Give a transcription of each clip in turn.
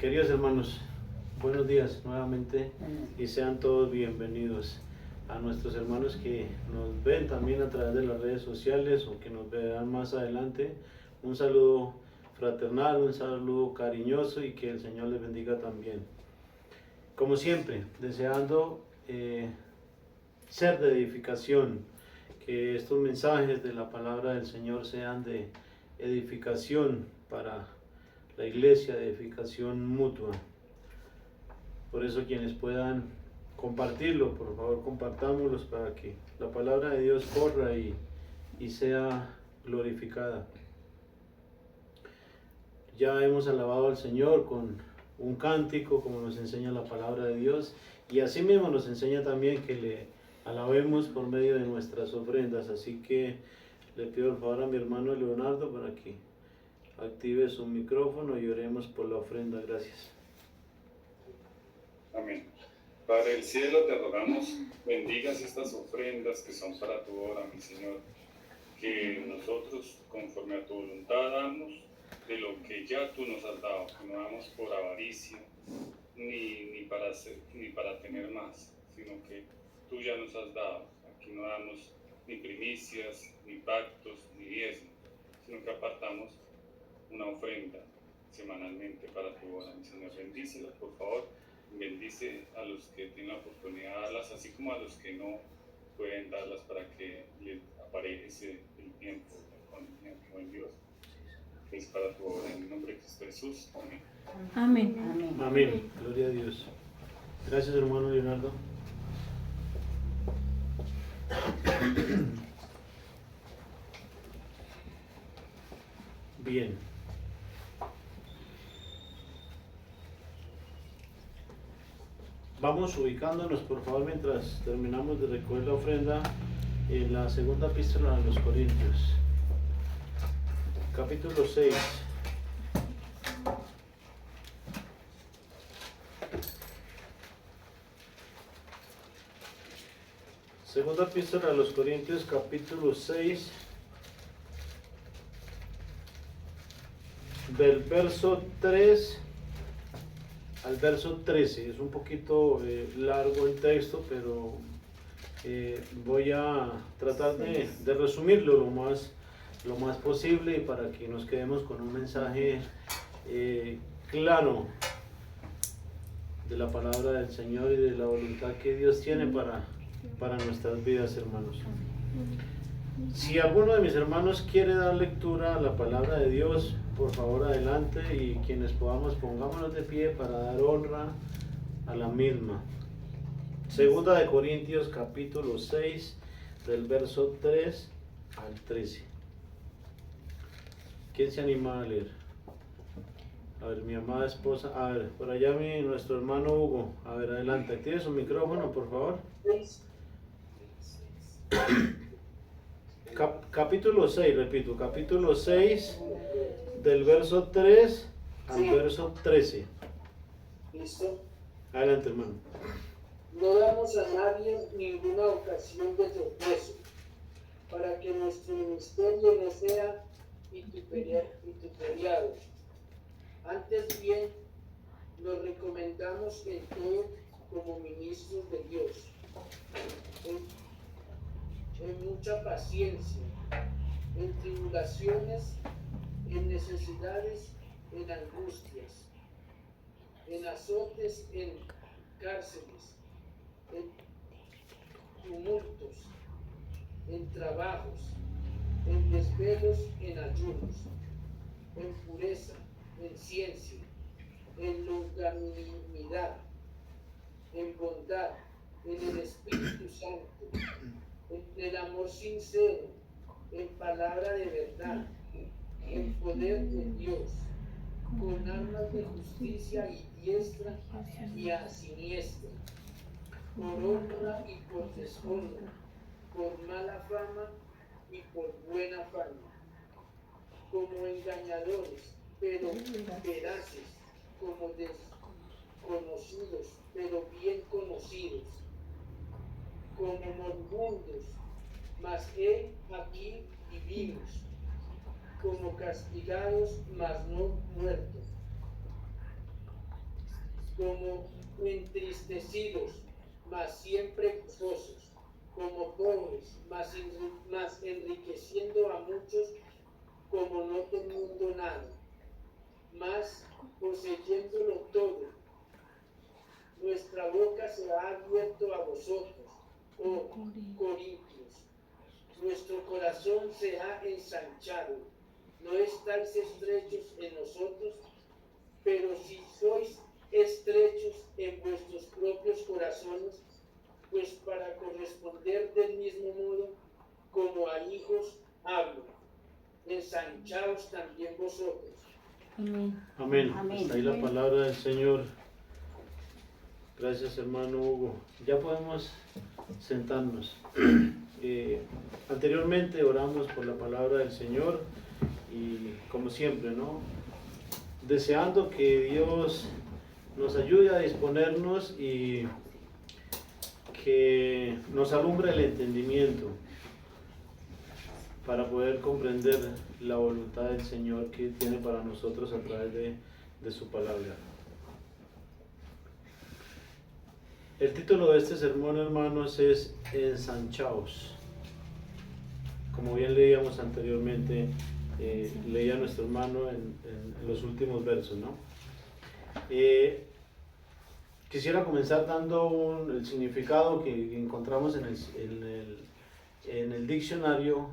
Queridos hermanos, buenos días nuevamente y sean todos bienvenidos. A nuestros hermanos que nos ven también a través de las redes sociales o que nos verán más adelante, un saludo fraternal, un saludo cariñoso y que el Señor les bendiga también. Como siempre, deseando ser de edificación, que estos mensajes de la palabra del Señor sean de edificación para la iglesia, de edificación mutua. Por eso quienes puedan compartirlo, por favor compartámoslos para que la palabra de Dios corra y sea glorificada. Ya hemos alabado al Señor con un cántico, como nos enseña la palabra de Dios, y así mismo nos enseña también que le alabemos por medio de nuestras ofrendas. Así que le pido el favor a mi hermano Leonardo para que active su micrófono y oremos por la ofrenda. Gracias. Amén. Padre del cielo, te rogamos, bendigas estas ofrendas que son para tu obra, mi Señor, que nosotros, conforme a tu voluntad, damos de lo que ya tú nos has dado, que no damos por avaricia, ni para tener más, sino que tú ya nos has dado. Aquí no damos ni primicias, ni pactos, ni diezmo, sino que apartamos una ofrenda semanalmente para tu obra, mi Señor. Bendícelas, por favor. Bendice a los que tienen la oportunidad de darlas, así como a los que no pueden darlas, para que les apareje el tiempo con el buen Dios, que es para tu obra. En el nombre de Cristo Jesús. Amén. Amén. Amén. Amén. Gloria a Dios. Gracias, hermano Leonardo. Bien. Vamos ubicándonos, por favor, mientras terminamos de recoger la ofrenda, en la segunda epístola a los Corintios, capítulo 6. Segunda epístola a los Corintios, capítulo 6, del verso 3 al verso 13. Es un poquito largo el texto, pero voy a tratar de resumirlo lo más posible, y para que nos quedemos con un mensaje claro de la palabra del Señor y de la voluntad que Dios tiene para nuestras vidas, hermanos. Si alguno de mis hermanos quiere dar lectura a la palabra de Dios, por favor adelante, y quienes podamos pongámonos de pie para dar honra a la misma. Segunda de Corintios capítulo 6, del verso 3 al 13. ¿Quién se anima a leer? A ver, mi amada esposa. A ver, por allá nuestro hermano Hugo. A ver, adelante, active su micrófono, por favor. Capítulo 6, repito, capítulo 6, del verso 3 al verso 13. ¿Listo? Adelante, hermano. No damos a nadie ninguna ocasión de tropiezo, para que nuestro ministerio no sea vituperiado. Antes bien, nos recomendamos en todo como ministros de Dios, en mucha paciencia, en tribulaciones, en necesidades, en angustias, en azotes, en cárceles, en tumultos, en trabajos, en desvelos, en ayunos, en pureza, en ciencia, en longanimidad, en bondad, en el Espíritu Santo, en el amor sincero, en palabra de verdad, en poder de Dios, con armas de justicia y diestra y a siniestra, por honra y por deshonra, por mala fama y por buena fama, como engañadores, pero veraces, como desconocidos, pero bien conocidos, como moribundos, mas he aquí vivimos, como castigados, mas no muertos, como entristecidos, mas siempre gozosos, como pobres, mas enriqueciendo a muchos, como no teniendo nada, mas poseyéndolo todo. Nuestra boca se ha abierto a vosotros, oh Corintios. Nuestro corazón se ha ensanchado. No estáis estrechos en nosotros, pero si sois estrechos en vuestros propios corazones, pues para corresponder del mismo modo, como a hijos hablo, ensanchaos también vosotros. Amén. Amén. Amén. Hasta ahí la palabra del Señor. Gracias, hermano Hugo. Ya podemos sentarnos. Anteriormente oramos por la palabra del Señor y como siempre, ¿no? Deseando que Dios nos ayude a disponernos y que nos alumbre el entendimiento para poder comprender la voluntad del Señor que tiene para nosotros a través de su palabra. El título de este sermón, hermanos, es Ensanchaos. Como bien leíamos anteriormente, leía nuestro hermano en los últimos versos, ¿no? Quisiera comenzar dando el significado que encontramos en el diccionario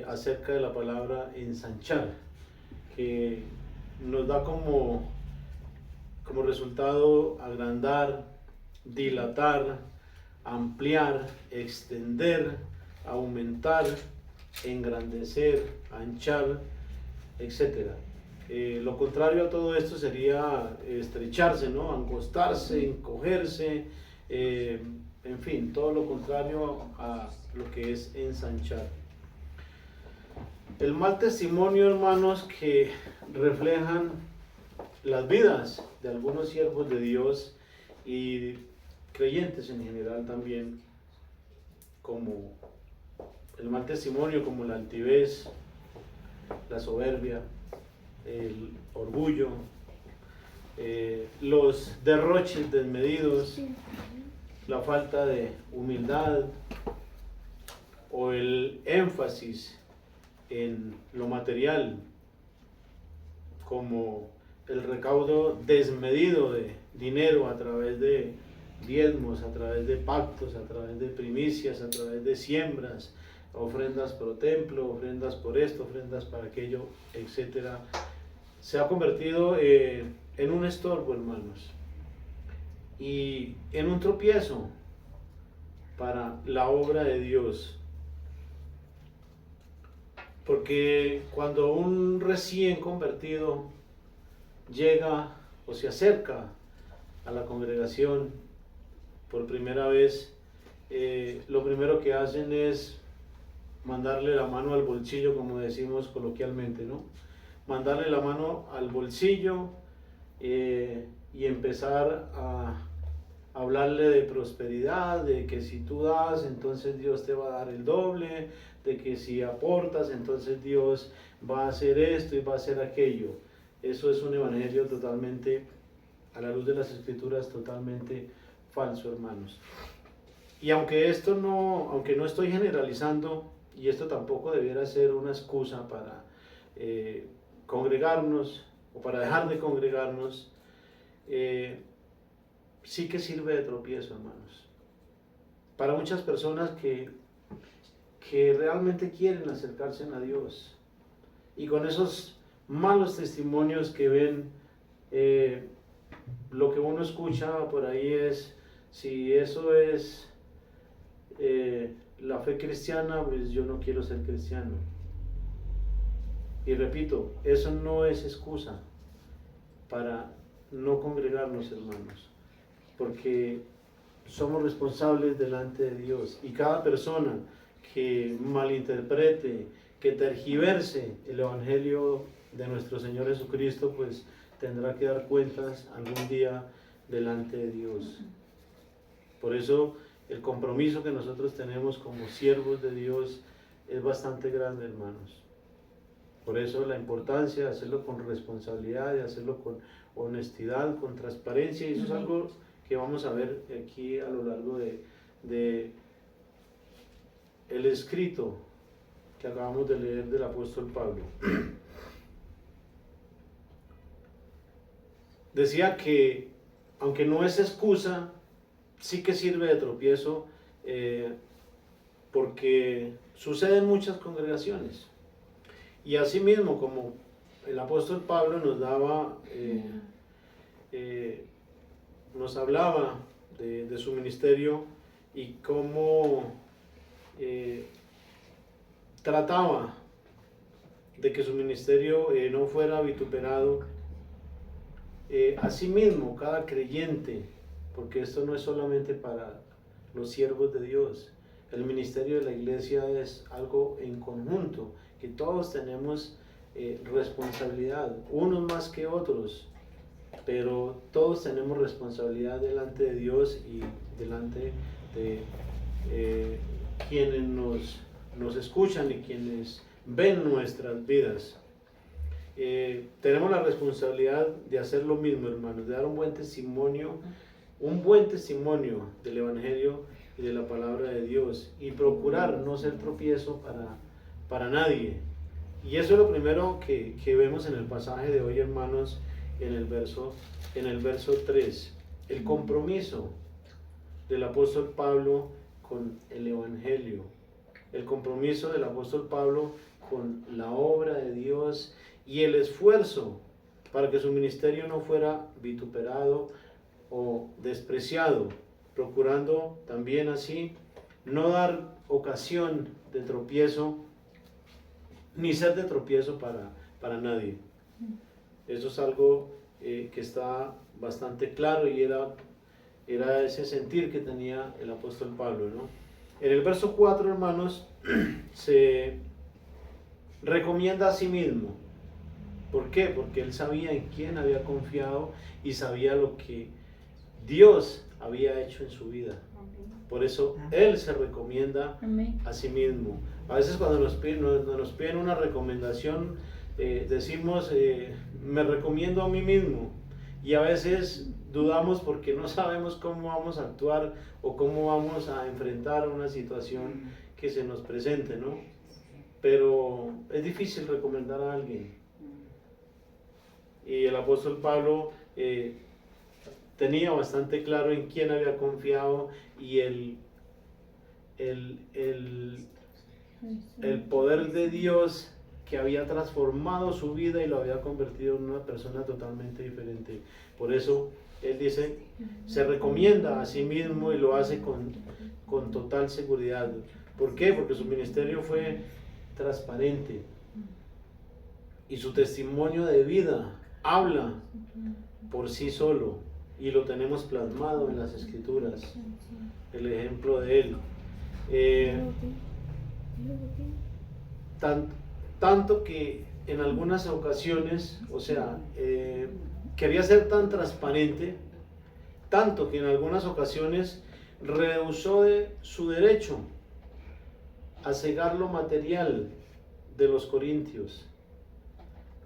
acerca de la palabra ensanchar, que nos da como resultado agrandar, dilatar, ampliar, extender, aumentar, engrandecer, anchar, etc. Lo contrario a todo esto sería estrecharse, ¿no? Angostarse, encogerse, en fin, todo lo contrario a lo que es ensanchar. El mal testimonio, hermanos, que reflejan las vidas de algunos siervos de Dios y creyentes en general también, como el mal testimonio, como la altivez, la soberbia, el orgullo, los derroches desmedidos, la falta de humildad o el énfasis en lo material, como el recaudo desmedido de dinero a través de diezmos, a través de pactos, a través de primicias, a través de siembras, ofrendas por templo, ofrendas por esto, ofrendas para aquello, etc. Se ha convertido en un estorbo, hermanos, y en un tropiezo para la obra de Dios. Porque cuando un recién convertido llega o se acerca a la congregación por primera vez, lo primero que hacen es mandarle la mano al bolsillo, como decimos coloquialmente, ¿no? Mandarle la mano al bolsillo y empezar a hablarle de prosperidad, de que si tú das, entonces Dios te va a dar el doble, de que si aportas, entonces Dios va a hacer esto y va a hacer aquello. Eso es un evangelio totalmente, a la luz de las Escrituras, totalmente falso, hermanos. Y aunque no estoy generalizando, y esto tampoco debiera ser una excusa para congregarnos o para dejar de congregarnos, sí que sirve de tropiezo, hermanos. Para muchas personas que realmente quieren acercarse a Dios, y con esos malos testimonios que ven, lo que uno escucha por ahí es: si eso es la fe cristiana, pues yo no quiero ser cristiano. Y repito, eso no es excusa para no congregarnos, hermanos, porque somos responsables delante de Dios, y cada persona que malinterprete, que tergiverse el evangelio de nuestro Señor Jesucristo, pues tendrá que dar cuentas algún día delante de Dios. Por eso el compromiso que nosotros tenemos como siervos de Dios es bastante grande, hermanos. Por eso la importancia de hacerlo con responsabilidad, de hacerlo con honestidad, con transparencia, y eso es algo que vamos a ver aquí a lo largo de el escrito que acabamos de leer del apóstol Pablo. Decía que, aunque no es excusa, sí que sirve de tropiezo, porque sucede en muchas congregaciones. Y asimismo, como el apóstol Pablo nos daba, nos hablaba de su ministerio y cómo trataba de que su ministerio no fuera vituperado, asimismo cada creyente, porque esto no es solamente para los siervos de Dios, el ministerio de la iglesia es algo en conjunto, que todos tenemos responsabilidad, unos más que otros, pero todos tenemos responsabilidad delante de Dios y delante de quienes nos escuchan y quienes ven nuestras vidas. Tenemos la responsabilidad de hacer lo mismo, hermanos, de dar un buen testimonio del Evangelio y de la palabra de Dios, y procurar no ser tropiezo para nadie. Y eso es lo primero que vemos en el pasaje de hoy, hermanos, en el verso 3, el compromiso del apóstol Pablo con el Evangelio, el compromiso del apóstol Pablo con la obra de Dios y el esfuerzo para que su ministerio no fuera vituperado o despreciado, procurando también así no dar ocasión de tropiezo ni ser de tropiezo para nadie. Eso es algo que está bastante claro, y era ese sentir que tenía el apóstol Pablo, ¿no? En el verso 4, hermanos, se recomienda a sí mismo. ¿Por qué? Porque él sabía en quién había confiado y sabía lo que Dios había hecho en su vida. Por eso él se recomienda a sí mismo. A veces cuando nos piden una recomendación, decimos, me recomiendo a mí mismo. Y a veces dudamos porque no sabemos cómo vamos a actuar o cómo vamos a enfrentar una situación que se nos presente, ¿no? Pero es difícil recomendar a alguien. Y el apóstol Pablo tenía bastante claro en quién había confiado y el poder de Dios que había transformado su vida y lo había convertido en una persona totalmente diferente. Por eso él dice, se recomienda a sí mismo y lo hace con total seguridad. ¿Por qué? Porque su ministerio fue transparente y su testimonio de vida habla por sí solo, y lo tenemos plasmado en las Escrituras, el ejemplo de él. Tanto que en algunas ocasiones, quería ser tan transparente, tanto que en algunas ocasiones rehusó su derecho a cegar lo material de los corintios,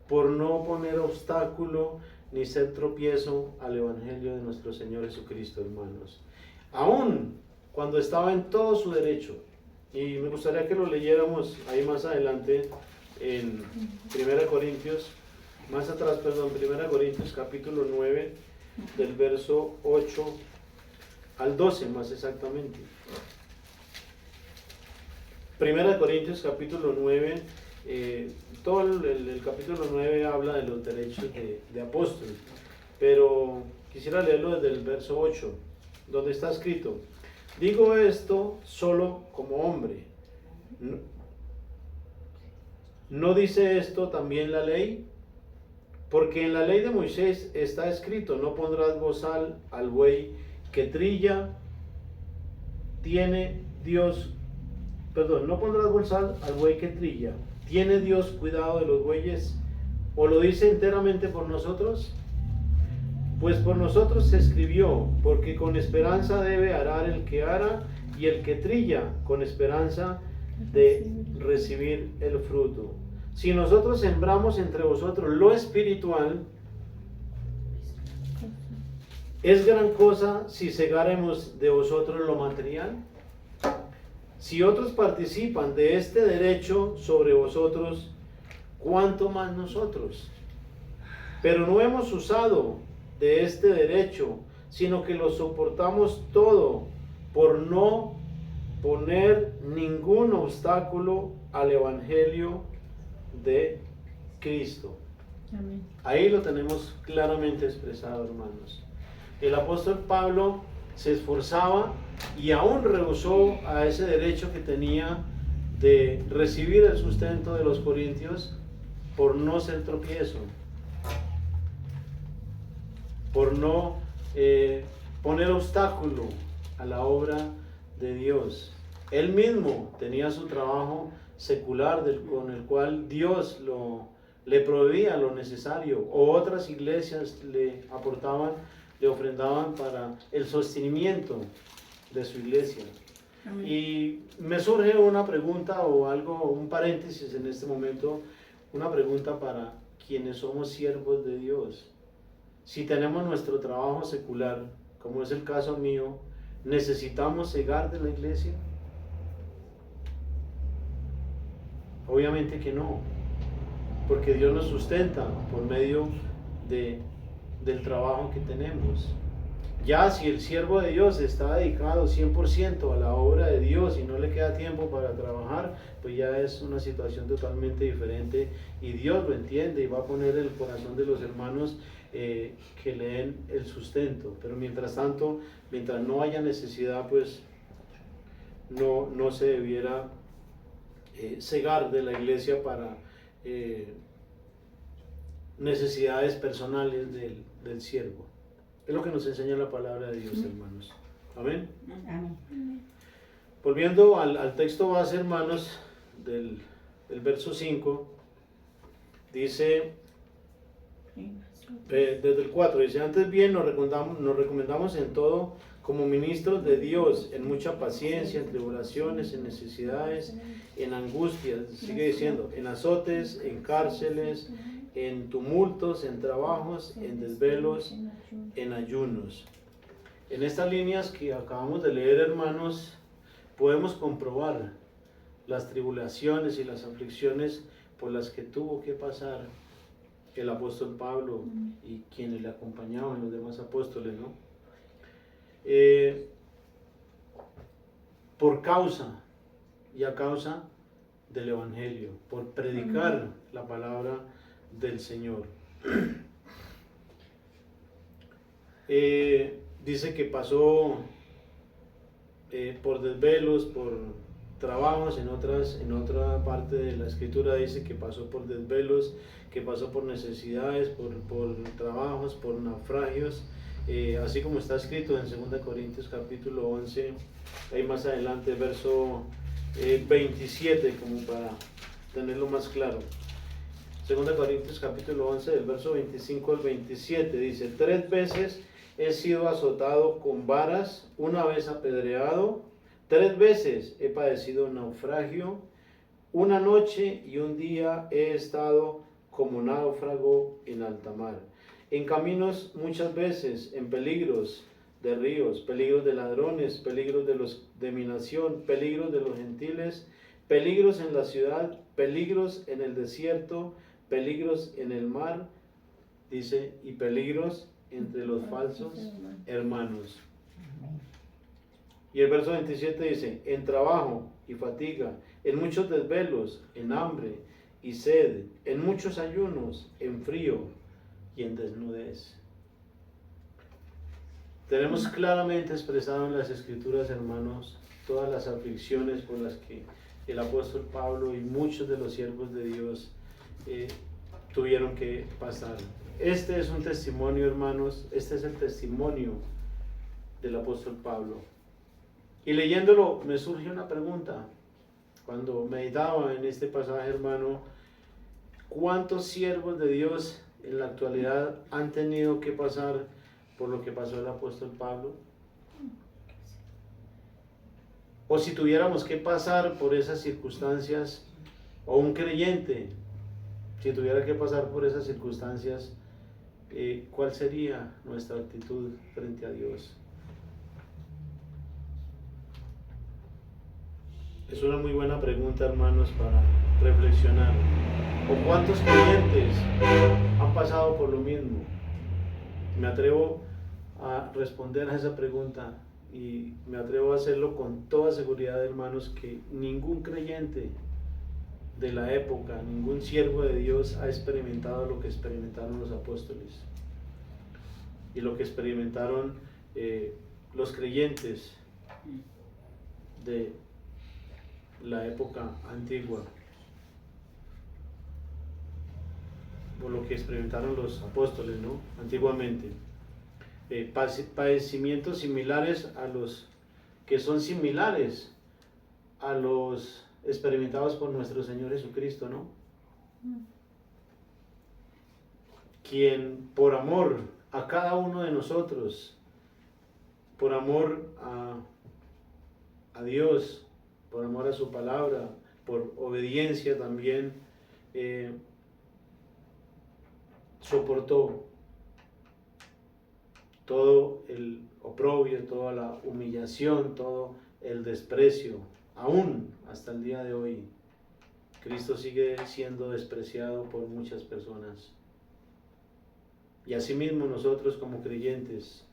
por no poner obstáculo ni ser tropiezo al Evangelio de nuestro Señor Jesucristo, hermanos. Aún cuando estaba en todo su derecho, y me gustaría que lo leyéramos ahí más adelante en 1 Corintios, más atrás, perdón, 1 Corintios capítulo 9, del verso 8 al 12 más exactamente. 1 Corintios capítulo 9, todo el capítulo 9 habla de los derechos de apóstol, pero quisiera leerlo desde el verso 8, donde está escrito: digo esto solo como hombre. ¿No dice esto también la ley? Porque en la ley de Moisés está escrito: no pondrás bozal al buey que trilla, no pondrás bozal al buey que trilla. ¿Tiene Dios cuidado de los bueyes? ¿O lo dice enteramente por nosotros? Pues por nosotros se escribió, porque con esperanza debe arar el que ara, y el que trilla con esperanza de recibir el fruto. Si nosotros sembramos entre vosotros lo espiritual, ¿es gran cosa si segaremos de vosotros lo material? Si otros participan de este derecho sobre vosotros, ¿cuánto más nosotros? Pero no hemos usado de este derecho, sino que lo soportamos todo por no poner ningún obstáculo al Evangelio de Cristo. Amén. Ahí lo tenemos claramente expresado, hermanos. El apóstol Pablo se esforzaba y aún rehusó a ese derecho que tenía de recibir el sustento de los corintios por no ser tropiezo, por no poner obstáculo a la obra de Dios. Él mismo tenía su trabajo secular con el cual Dios le proveía lo necesario, o otras iglesias le aportaban, le ofrendaban para el sostenimiento de su iglesia. Amén. Y me surge una pregunta o algo, un paréntesis en este momento, una pregunta para quienes somos siervos de Dios. Si tenemos nuestro trabajo secular, como es el caso mío, ¿necesitamos cegar de la iglesia? Obviamente que no, porque Dios nos sustenta por medio del trabajo que tenemos. Ya si el siervo de Dios está dedicado 100% a la obra de Dios y no le queda tiempo para trabajar, pues ya es una situación totalmente diferente y Dios lo entiende y va a poner en el corazón de los hermanos que le den el sustento. Pero mientras tanto, mientras no haya necesidad, pues no se debiera cegar de la iglesia para necesidades personales del siervo. Es lo que nos enseña la palabra de Dios, hermanos. Amén. Amén. Volviendo al texto base, hermanos, del verso 5, dice, desde el 4, dice, antes bien nos recomendamos en todo como ministros de Dios, en mucha paciencia, en tribulaciones, en necesidades, en angustias, sigue diciendo, en azotes, en cárceles, en tumultos, en trabajos, en desvelos, en ayunos. En estas líneas que acabamos de leer, hermanos, podemos comprobar las tribulaciones y las aflicciones por las que tuvo que pasar el apóstol Pablo y quienes le acompañaban, los demás apóstoles, ¿no? Por causa y a causa del Evangelio, por predicar la palabra del Señor. Dice que pasó por desvelos, por trabajos, en otra parte de la escritura dice que pasó por desvelos, que pasó por necesidades, por trabajos, por naufragios, así como está escrito en 2 Corintios capítulo 11, ahí más adelante, verso 27, como para tenerlo más claro. 2 Corintios capítulo 11, del verso 25 al 27, dice, 3 veces he sido azotado con varas, una vez apedreado, 3 veces he padecido naufragio, una noche y un día he estado como náufrago en alta mar, en caminos muchas veces, en peligros de ríos, peligros de ladrones, peligros de mi nación, peligros de los gentiles, peligros en la ciudad, peligros en el desierto, peligros en el mar, dice, y peligros entre los falsos hermanos. Y el verso 27 dice, en trabajo y fatiga, en muchos desvelos, en hambre y sed, en muchos ayunos, en frío y en desnudez. Tenemos claramente expresado en las Escrituras, hermanos, todas las aflicciones por las que el apóstol Pablo y muchos de los siervos de Dios tuvieron que pasar. Este es un testimonio, hermanos, este es el testimonio del apóstol Pablo. Y leyéndolo me surge una pregunta, cuando meditaba en este pasaje, hermano, ¿cuántos siervos de Dios en la actualidad han tenido que pasar por lo que pasó el apóstol Pablo? O si tuviéramos que pasar por esas circunstancias, o un creyente si tuviera que pasar por esas circunstancias, ¿cuál sería nuestra actitud frente a Dios? Es una muy buena pregunta, hermanos, para reflexionar. ¿O cuántos creyentes han pasado por lo mismo? Me atrevo a responder a esa pregunta y me atrevo a hacerlo con toda seguridad, hermanos, que ningún creyente de la época, ningún siervo de Dios ha experimentado lo que experimentaron los apóstoles y lo que experimentaron los creyentes de la época antigua, por lo que experimentaron los apóstoles, ¿no? Antiguamente. Padecimientos similares a los que son similares a los experimentados por nuestro Señor Jesucristo, ¿no? Quien por amor a cada uno de nosotros, por amor a Dios, por amor a su palabra, por obediencia también, soportó todo el oprobio, toda la humillación, todo el desprecio, aún hasta el día de hoy. Cristo sigue siendo despreciado por muchas personas. Y asimismo nosotros como creyentes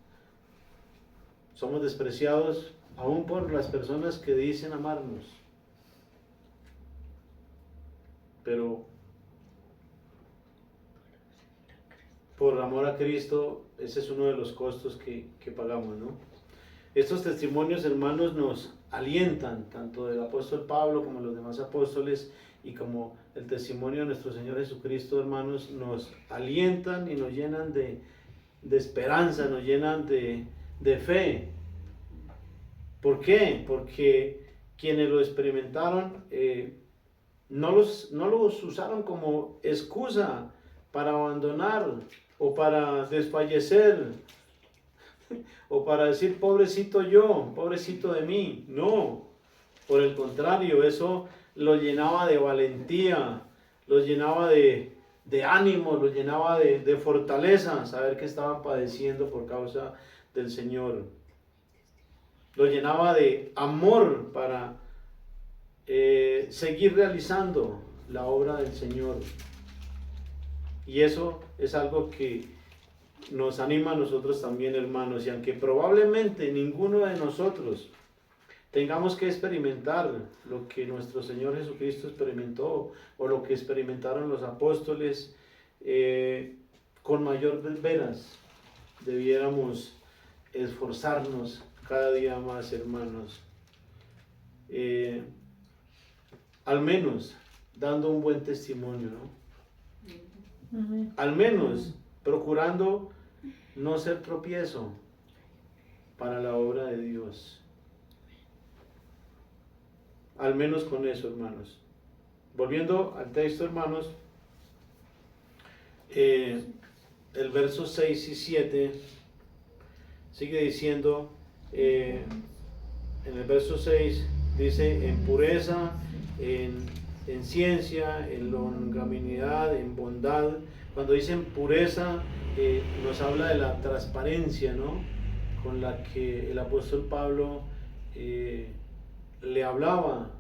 somos despreciados aún por las personas que dicen amarnos. Pero por amor a Cristo, ese es uno de los costos que pagamos, ¿no? Estos testimonios, hermanos, nos alientan, tanto del apóstol Pablo como los demás apóstoles, y como el testimonio de nuestro Señor Jesucristo, hermanos, nos alientan y nos llenan de esperanza, nos llenan de fe. ¿Por qué? Porque quienes lo experimentaron no los usaron como excusa para abandonar o para desfallecer o para decir pobrecito yo, pobrecito de mí. No, por el contrario, eso los llenaba de valentía, los llenaba de ánimo, los llenaba de fortaleza, saber que estaban padeciendo por causa del Señor. Los llenaba de amor para seguir realizando la obra del Señor. Y eso es algo que nos anima a nosotros también, hermanos. Y aunque probablemente ninguno de nosotros tengamos que experimentar lo que nuestro Señor Jesucristo experimentó o lo que experimentaron los apóstoles, con mayor veras debiéramos esforzarnos cada día más, hermanos, al menos dando un buen testimonio, ¿no? Al menos procurando no ser tropiezo para la obra de Dios. Al menos con eso, hermanos. Volviendo al texto, hermanos, el verso 6 y 7 sigue diciendo, en el verso 6 dice, en pureza, en ciencia, en longanimidad, en bondad. Cuando dicen pureza, nos habla de la transparencia, ¿no?, con la que el apóstol Pablo le hablaba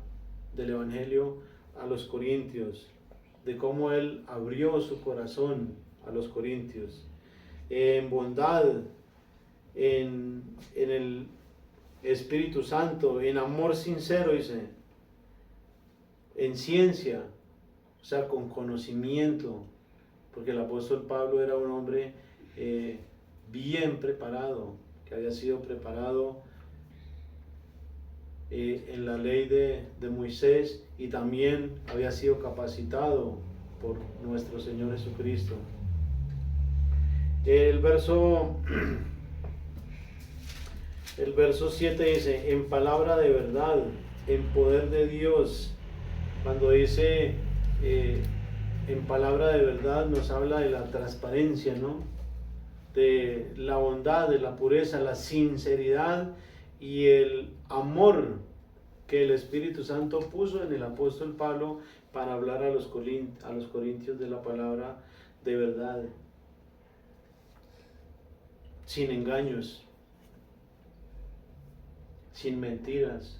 del Evangelio a los corintios, de cómo él abrió su corazón a los corintios, en bondad, en el Espíritu Santo, en amor sincero, dice, en ciencia, o sea, con conocimiento, porque el apóstol Pablo era un hombre bien preparado, que había sido preparado en la ley de Moisés, y también había sido capacitado por nuestro Señor Jesucristo. El verso 7 dice, en palabra de verdad, en poder de Dios. Cuando dice en palabra de verdad, nos habla de la transparencia, ¿no?, de la bondad, de la pureza, la sinceridad y el amor que el Espíritu Santo puso en el apóstol Pablo para hablar a los corintios de la palabra de verdad, sin engaños, sin mentiras,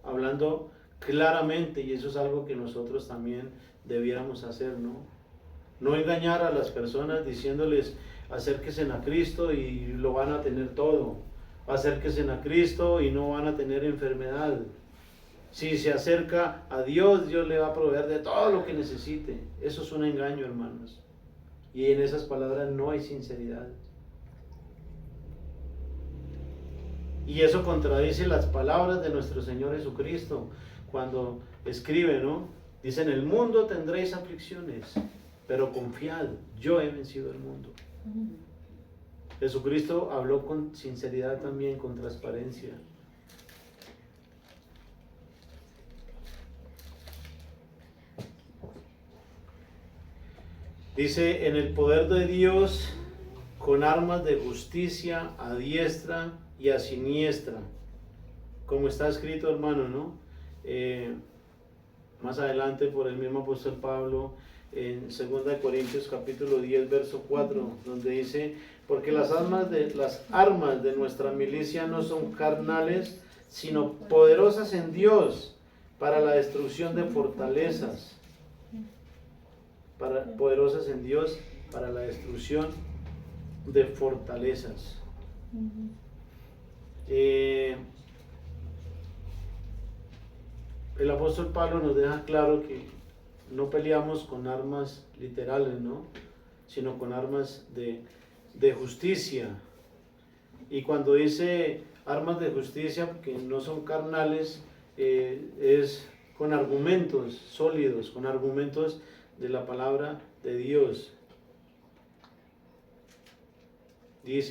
hablando claramente, y eso es algo que nosotros también debiéramos hacer, ¿no? No engañar a las personas diciéndoles acérquense a Cristo y lo van a tener todo, acérquense a Cristo y no van a tener enfermedad. Si se acerca a Dios, Dios le va a proveer de todo lo que necesite. Eso es un engaño, hermanos. Y en esas palabras no hay sinceridad. Y eso contradice las palabras de nuestro Señor Jesucristo cuando escribe, ¿no? Dice, en el mundo tendréis aflicciones, pero confiad, yo he vencido el mundo. Jesucristo habló con sinceridad también, con transparencia. Dice, en el poder de Dios, con armas de justicia a diestra y a siniestra, como está escrito, hermano, ¿no? Más adelante por el mismo apóstol Pablo, en 2 Corintios capítulo 10, verso 4, donde dice, porque las armas de nuestra milicia no son carnales, sino poderosas en Dios para la destrucción de fortalezas. Poderosas en Dios para la destrucción de fortalezas. El apóstol Pablo nos deja claro que no peleamos con armas literales, ¿no? Sino con armas de justicia. Y cuando dice armas de justicia, que no son carnales, es con argumentos sólidos, con argumentos de la palabra de Dios.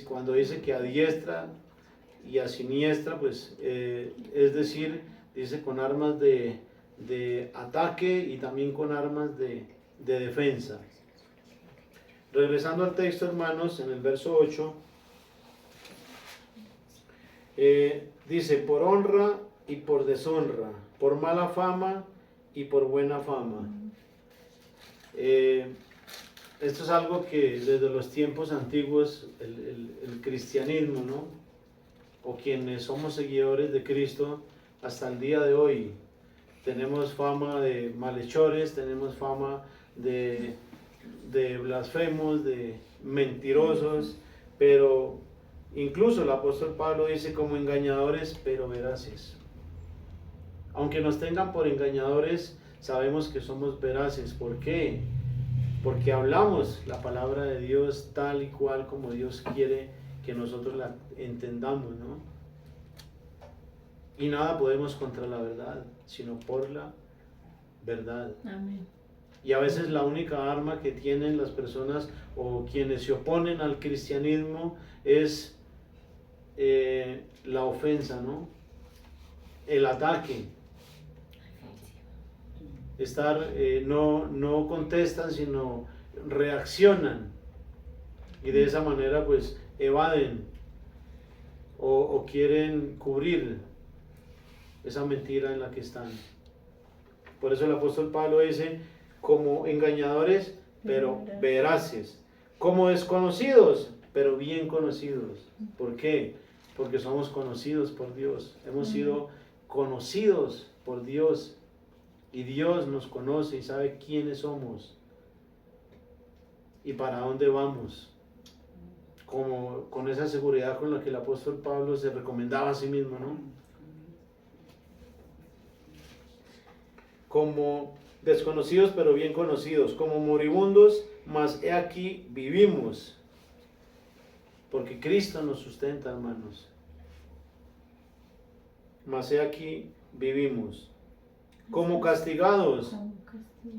Cuando dice que a diestra y a siniestra, pues es decir, dice con armas de ataque y también con armas de defensa. Regresando al texto, hermanos, en el verso 8, dice, por honra y por deshonra, por mala fama y por buena fama. Esto es algo que desde los tiempos antiguos el cristianismo, ¿no? O quienes somos seguidores de Cristo hasta el día de hoy, tenemos fama de malhechores, tenemos fama de blasfemos, de mentirosos, pero incluso el apóstol Pablo dice como engañadores pero veraces. Aunque nos tengan por engañadores, sabemos que somos veraces. ¿Por qué? Porque hablamos la palabra de Dios tal y cual como Dios quiere que nosotros la entendamos, ¿no? Y nada podemos contra la verdad, sino por la verdad. Amén. Y a veces la única arma que tienen las personas o quienes se oponen al cristianismo es la ofensa, ¿no? El ataque. No contestan, sino reaccionan. Y de esa manera pues evaden o quieren cubrir esa mentira en la que están. Por eso el apóstol Pablo dice, como engañadores, pero veraces, como desconocidos, pero bien conocidos. ¿Por qué? Porque somos conocidos por Dios, hemos sido conocidos por Dios, y Dios nos conoce y sabe quiénes somos y para dónde vamos, como con esa seguridad con la que el apóstol Pablo se recomendaba a sí mismo, ¿no? Como desconocidos pero bien conocidos, como moribundos, mas he aquí vivimos, porque Cristo nos sustenta, hermanos. Mas he aquí vivimos, como castigados,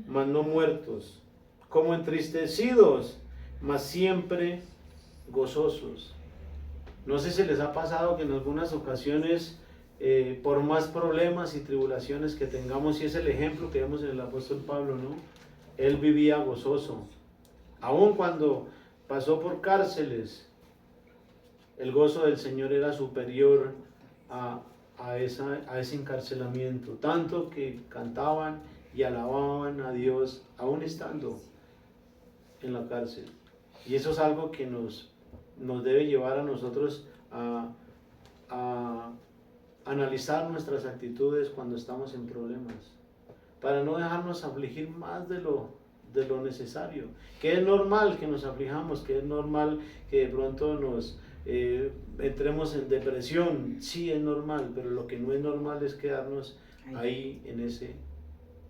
mas no muertos, como entristecidos, mas siempre gozosos. No sé si les ha pasado que en algunas ocasiones, por más problemas y tribulaciones que tengamos, y es el ejemplo que vemos en el apóstol Pablo, ¿no? Él vivía gozoso, aun cuando pasó por cárceles. El gozo del Señor era superior a ese encarcelamiento, tanto que cantaban y alababan a Dios aún estando en la cárcel. Y eso es algo que nos debe llevar a nosotros a analizar nuestras actitudes cuando estamos en problemas, para no dejarnos afligir más de lo necesario. Que es normal que nos aflijamos, que es normal que de pronto nos entremos en depresión, sí es normal, pero lo que no es normal es quedarnos ahí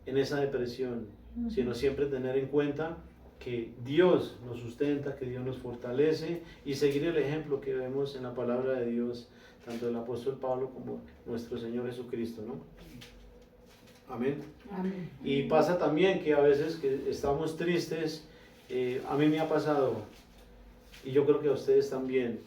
en esa depresión, sino siempre tener en cuenta que Dios nos sustenta, que Dios nos fortalece, y seguir el ejemplo que vemos en la palabra de Dios, tanto del apóstol Pablo como nuestro Señor Jesucristo, ¿no? Amén. Amén. Y pasa también que a veces que estamos tristes, a mí me ha pasado, y yo creo que a ustedes también,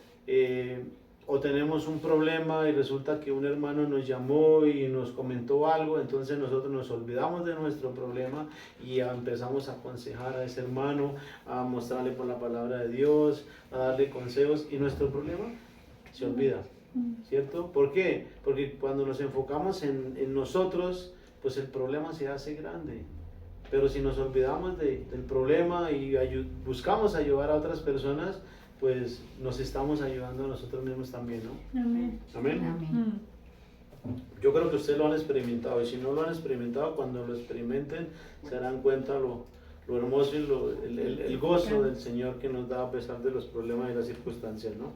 o tenemos un problema y resulta que un hermano nos llamó y nos comentó algo, entonces nosotros nos olvidamos de nuestro problema y empezamos a aconsejar a ese hermano, a mostrarle por la palabra de Dios, a darle consejos, y nuestro problema se olvida, ¿cierto? ¿Por qué? Porque cuando nos enfocamos en nosotros, pues el problema se hace grande. Pero si nos olvidamos del problema y buscamos ayudar a otras personas, pues nos estamos ayudando a nosotros mismos también, ¿no? Amén. Amén. Amén. Yo creo que ustedes lo han experimentado, y si no lo han experimentado, cuando lo experimenten se darán cuenta lo hermoso y el gozo del Señor que nos da a pesar de los problemas y las circunstancias, ¿no?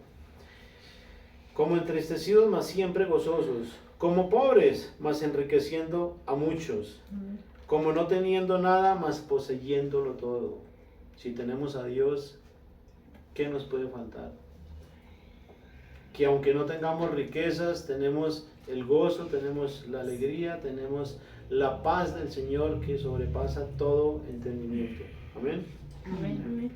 Como entristecidos, mas siempre gozosos, como pobres, mas enriqueciendo a muchos, como no teniendo nada, mas poseyéndolo todo. Si tenemos a Dios, ¿qué nos puede faltar? Que aunque no tengamos riquezas, tenemos el gozo, tenemos la alegría, tenemos la paz del Señor que sobrepasa todo entendimiento. Amén. Amén. Amén.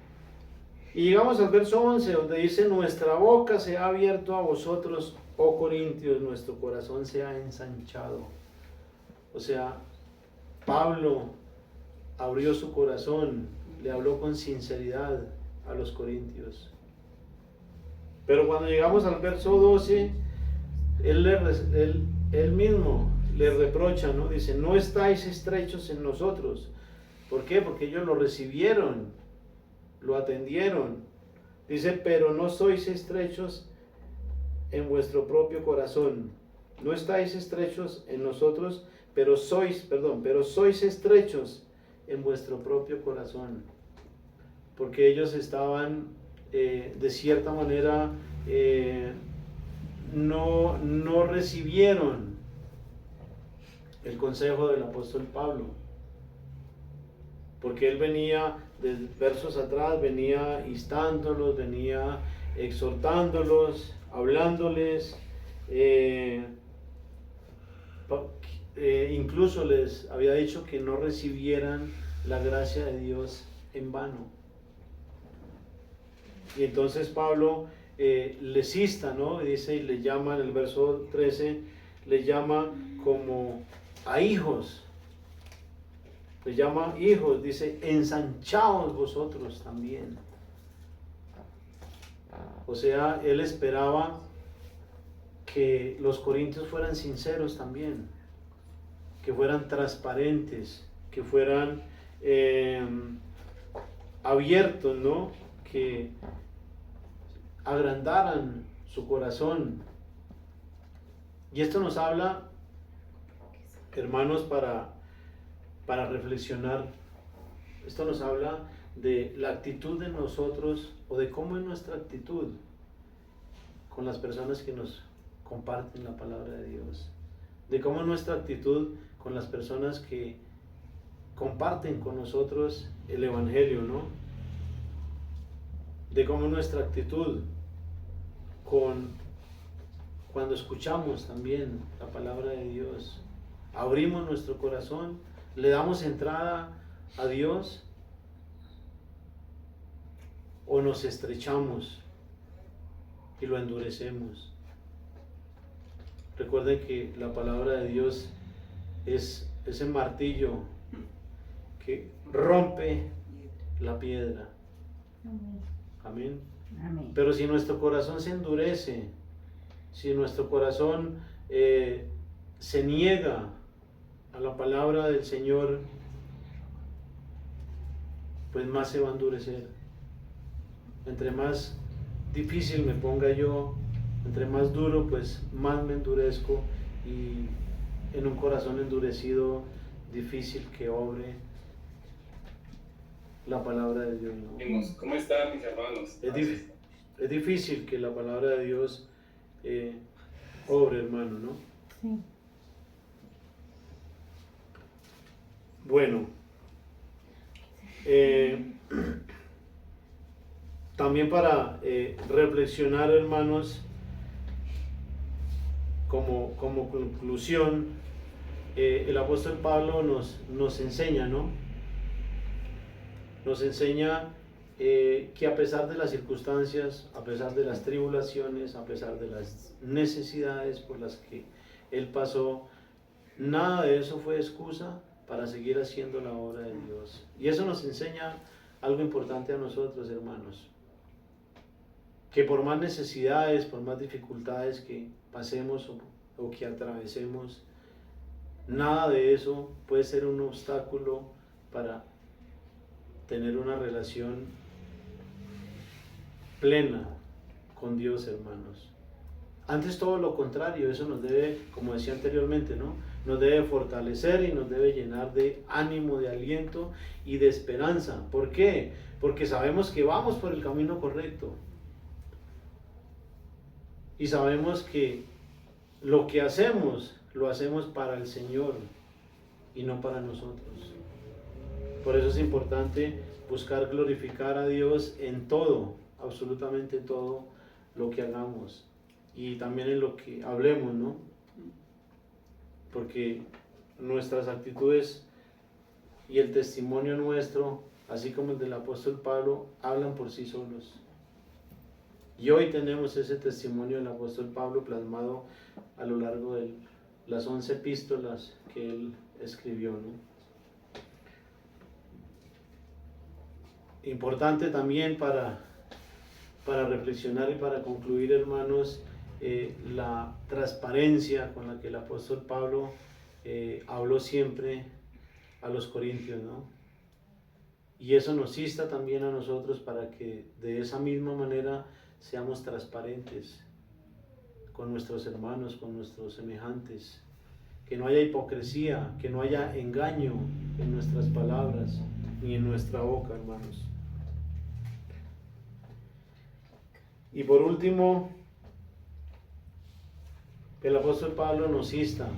Y llegamos al verso 11, donde dice: nuestra boca se ha abierto a vosotros, oh Corintios, nuestro corazón se ha ensanchado. O sea, Pablo abrió su corazón, le habló con sinceridad a los corintios. Pero cuando llegamos al verso 12, él mismo le reprocha, ¿no? Dice: no estáis estrechos en nosotros. ¿Por qué? Porque ellos lo recibieron, lo atendieron. Dice: pero no sois estrechos en vuestro propio corazón. No estáis estrechos en nosotros, pero sois estrechos en vuestro propio corazón. Porque ellos estaban de cierta manera, no recibieron el consejo del apóstol Pablo, porque él venía de versos atrás, venía instándolos, venía exhortándolos, hablándoles, incluso les había dicho que no recibieran la gracia de Dios en vano. Y entonces Pablo les insta, ¿no? Y dice, y le llama en el verso 13, le llama como a hijos. Le llama hijos, dice: ensanchaos vosotros también. O sea, él esperaba que los corintios fueran sinceros también, que fueran transparentes, que fueran abiertos, ¿no? Que agrandaran su corazón. Y esto nos habla, hermanos, para reflexionar. Esto nos habla de la actitud de nosotros, o de cómo es nuestra actitud con las personas que nos comparten la palabra de Dios, de cómo es nuestra actitud con las personas que comparten con nosotros el evangelio, ¿no? De cómo es nuestra actitud cuando escuchamos también la palabra de Dios. Abrimos nuestro corazón, le damos entrada a Dios, o nos estrechamos y lo endurecemos. Recuerden que la palabra de Dios es ese martillo que rompe la piedra. Amén. Amén. Pero si nuestro corazón se endurece, si nuestro corazón se niega a la palabra del Señor, pues más se va a endurecer. Entre más difícil me ponga yo, entre más duro, pues más me endurezco, y en un corazón endurecido, difícil que obre la palabra de Dios, ¿no? ¿Cómo están, mis hermanos? Es difícil que la palabra de Dios obre, hermano, ¿no? Sí. Bueno, también para reflexionar, hermanos, como conclusión, el apóstol Pablo nos enseña, ¿no? Nos enseña que a pesar de las circunstancias, a pesar de las tribulaciones, a pesar de las necesidades por las que él pasó, nada de eso fue excusa para seguir haciendo la obra de Dios. Y eso nos enseña algo importante a nosotros, hermanos, que por más necesidades, por más dificultades que pasemos o que atravesemos, nada de eso puede ser un obstáculo para tener una relación plena con Dios, hermanos. Antes, todo lo contrario, eso nos debe, como decía anteriormente, ¿no? Nos debe fortalecer y nos debe llenar de ánimo, de aliento y de esperanza. ¿Por qué? Porque sabemos que vamos por el camino correcto. Y sabemos que lo que hacemos, lo hacemos para el Señor y no para nosotros. Por eso es importante buscar glorificar a Dios en todo, absolutamente todo lo que hagamos. Y también en lo que hablemos, ¿no? Porque nuestras actitudes y el testimonio nuestro, así como el del apóstol Pablo, hablan por sí solos. Y hoy tenemos ese testimonio del apóstol Pablo plasmado a lo largo de las 11 epístolas que él escribió, ¿no? Importante también para reflexionar y para concluir, hermanos, la transparencia con la que el apóstol Pablo habló siempre a los corintios, ¿no? Y eso nos insta también a nosotros para que de esa misma manera seamos transparentes con nuestros hermanos, con nuestros semejantes, que no haya hipocresía, que no haya engaño en nuestras palabras ni en nuestra boca, hermanos. Y por último, el apóstol Pablo nos insta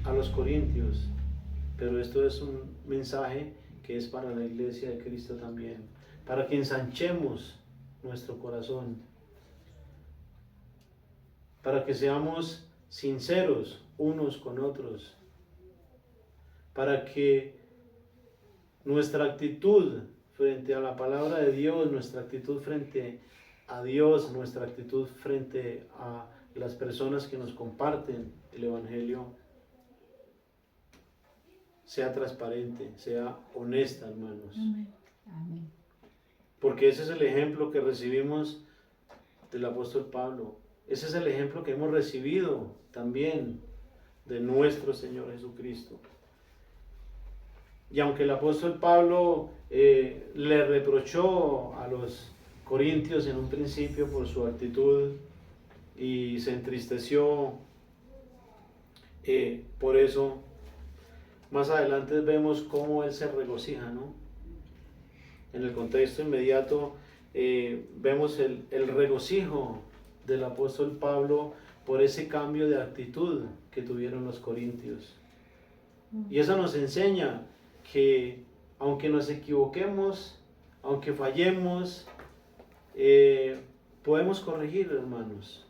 a los corintios, pero esto es un mensaje que es para la iglesia de Cristo también, para que ensanchemos nuestro corazón, para que seamos sinceros unos con otros, para que nuestra actitud frente a la palabra de Dios, nuestra actitud frente a Dios, nuestra actitud frente a las personas que nos comparten el Evangelio, sea transparente, sea honesta, hermanos. Amén. Porque ese es el ejemplo que recibimos del apóstol Pablo. Ese es el ejemplo que hemos recibido también de nuestro Señor Jesucristo. Y aunque el apóstol Pablo le reprochó a los corintios en un principio por su actitud y se entristeció por eso, más adelante vemos cómo él se regocija, ¿no? En el contexto inmediato vemos el regocijo del apóstol Pablo por ese cambio de actitud que tuvieron los corintios. Y eso nos enseña que aunque nos equivoquemos, aunque fallemos, podemos corregir, hermanos.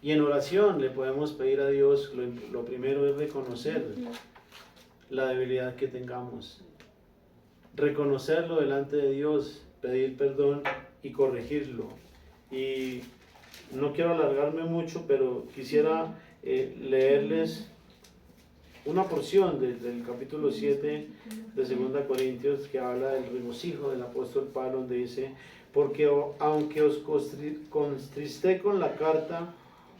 Y en oración le podemos pedir a Dios, lo primero es reconocer la debilidad que tengamos. Reconocerlo delante de Dios, pedir perdón y corregirlo. Y no quiero alargarme mucho, pero quisiera leerles una porción del capítulo 7 de 2 Corintios que habla del regocijo del apóstol Pablo, donde dice: porque aunque os contristé con la carta,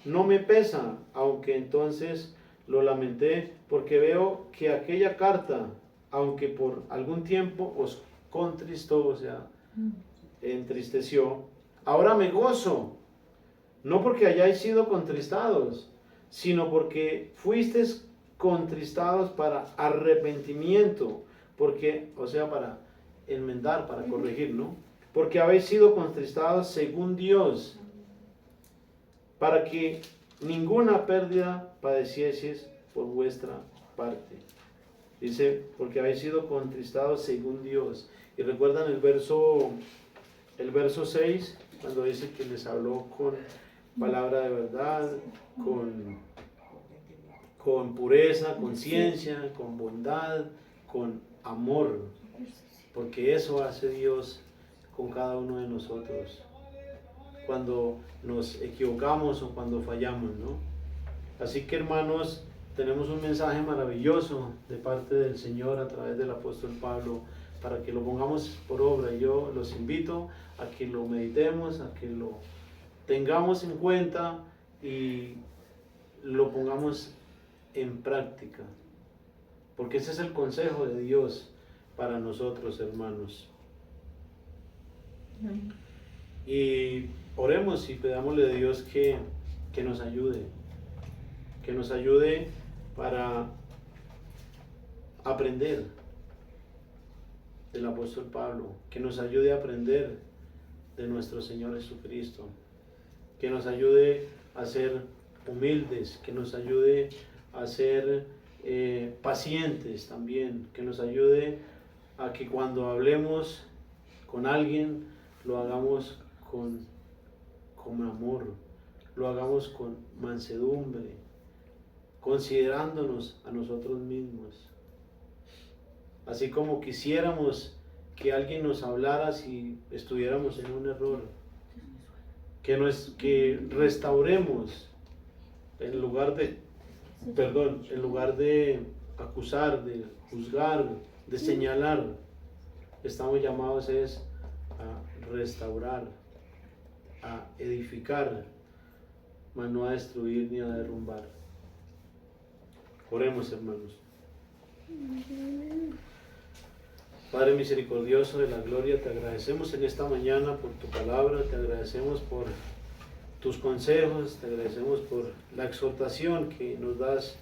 no me pesa, aunque entonces lo lamenté, porque veo que aquella carta, aunque por algún tiempo os contristó, o sea, entristeció, ahora me gozo, no porque hayáis sido contristados, sino porque fuisteis contristados para arrepentimiento, porque, o sea, para enmendar, para corregir, ¿no? Porque habéis sido contristados según Dios, para que ninguna pérdida padecieseis por vuestra parte. Dice, porque habéis sido contristados según Dios. Y recuerdan el verso 6, cuando dice que les habló con palabra de verdad, con pureza, con ciencia, con bondad, con amor. Porque eso hace Dios con cada uno de nosotros cuando nos equivocamos o cuando fallamos, ¿no? Así que, hermanos, tenemos un mensaje maravilloso de parte del Señor a través del apóstol Pablo para que lo pongamos por obra. Yo los invito a que lo meditemos, a que lo tengamos en cuenta y lo pongamos en práctica, porque ese es el consejo de Dios para nosotros, hermanos. Y oremos y pedámosle a Dios que nos ayude para aprender del apóstol Pablo, que nos ayude a aprender de nuestro Señor Jesucristo, que nos ayude a ser humildes, que nos ayude a ser pacientes también, que nos ayude a que cuando hablemos con alguien lo hagamos con amor, lo hagamos con mansedumbre, considerándonos a nosotros mismos. Así como quisiéramos que alguien nos hablara si estuviéramos en un error, que restauremos en lugar de acusar, de juzgar, de señalar. Estamos llamados a restaurar, a edificar, mas no a destruir ni a derrumbar. Oremos, hermanos. Padre misericordioso de la gloria, te agradecemos en esta mañana por tu palabra, te agradecemos por tus consejos, te agradecemos por la exhortación que nos das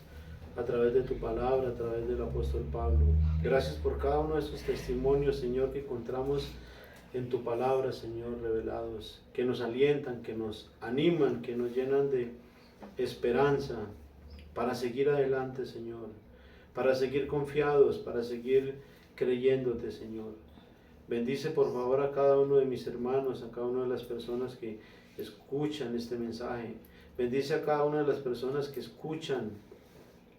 a través de tu palabra, a través del apóstol Pablo. Gracias por cada uno de esos testimonios, Señor, que encontramos en tu palabra, Señor, revelados, que nos alientan, que nos animan, que nos llenan de esperanza para seguir adelante, Señor, para seguir confiados, para seguir creyéndote, Señor. Bendice por favor a cada uno de mis hermanos, a cada una de las personas que escuchan este mensaje. Bendice a cada una de las personas que escuchan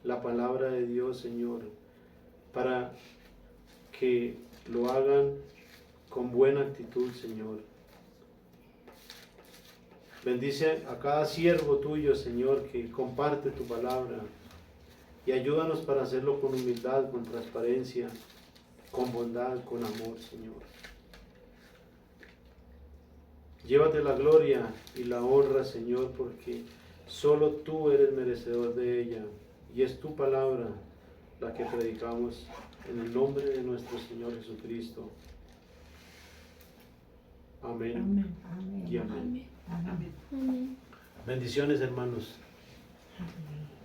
la palabra de Dios, Señor, para que lo hagan con buena actitud, Señor. Bendice a cada siervo tuyo, Señor, que comparte tu palabra, y ayúdanos para hacerlo con humildad, con transparencia, con bondad, con amor, Señor. Llévate la gloria y la honra, Señor, porque solo tú eres merecedor de ella, y es tu palabra la que predicamos en el nombre de nuestro Señor Jesucristo. Amén. Amén. Y amén. Amén. Amén. Bendiciones, hermanos. Amén.